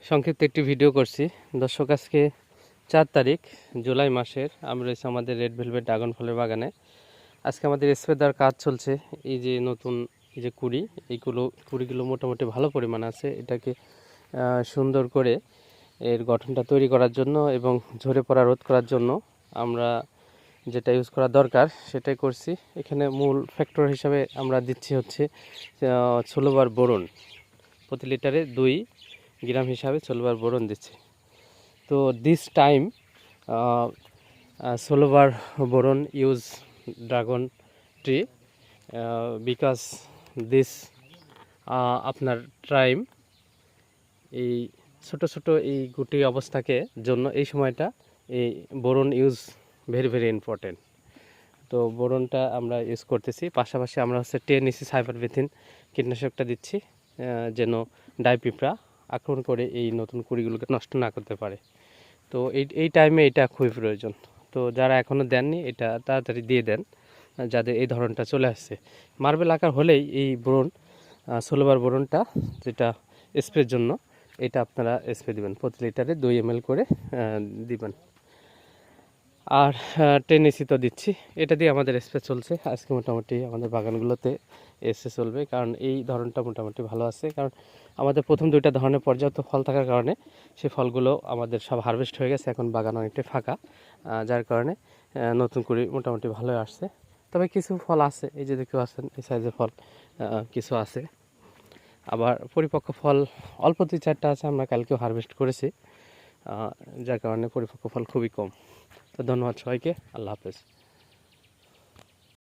সংক্ষিপ্ত একটি ভিডিও করছি। দর্শক, আজকে 4 তারিখ জুলাই মাসের আমরা রয়েছে আমাদের রেড ভেলভেট ড্রাগন ফলের বাগানে। আজকে আমাদের স্প্রে দেওয়ার কাজ চলছে। এই যে নতুন যে কুড়িগুলো মোটামুটি ভালো পরিমাণ আছে। এটাকে সুন্দর করে এর গঠনটা তৈরি করার জন্য এবং ঝরে পড়া রোধ করার জন্য আমরা যেটা ইউজ করা দরকার সেটাই করছি। এখানে মূল ফ্যাক্টর হিসাবে আমরা দিচ্ছি হচ্ছে 16 বার বোরন, প্রতি লিটারে 2 গ্রাম হিসাবে 16 বার বোরন দিচ্ছি। তো this time 16 bar boron use dragon tree because this আপনার টাইম এই ছোট ছোট এই গুটি অবস্থাকে জন্য এই সময়টা এই boron use very very important. তো বোরনটা আমরা ইউজ করতেছি, পাশাপাশি আমরা হচ্ছে 10 ইসি সাইপারমেথ্রিন কীটনাশকটা দিচ্ছি যেন ডাইপিঁপড়া আক্রমণ করে এই নতুন কুড়িগুলোকে নষ্ট না করতে পারে। তো এই টাইমে এটা খুবই প্রয়োজন। তো যারা এখনও দেননি এটা তাড়াতাড়ি দিয়ে দেন, যাদের এই ধরনটা চলে আসছে। মার্বেল আকার হলেই এই বোরন 16 বার বোরনটা যেটা স্প্রের জন্য এটা আপনারা স্প্রে দিবেন, প্রতি লিটারে 2 ml করে দিবেন। আর 10 ইসি তো দিচ্ছি, এটা দিয়ে আমাদের স্প্রে চলছে আজকে। মোটামুটি আমাদের বাগানগুলোতে স্প্রে চলবে, কারণ এই ধরনটা মোটামুটি ভালো আছে। কারণ আমাদের প্রথম 2টা ধরনের পর্যাপ্ত ফল থাকার কারণে সেই ফলগুলো আমাদের সব হারভেস্ট হয়ে গেছে। এখন বাগান অনেকটাই ফাঁকা, যার কারণে নতুন করে মোটামুটি ভালোই আসছে। তবে কিছু ফল আছে, এই যে দেখতে পাচ্ছেন এই সাইজের ফল কিছু আছে। আবার পরিপক্ক ফল অল্প 2-4টা আছে, আমরা কালকেও হারভেস্ট করেছি, যার কারণে পরিপক্ক ফল খুবই কম। তো ধন্যবাদ সবাইকে, আল্লাহ হাফেজ।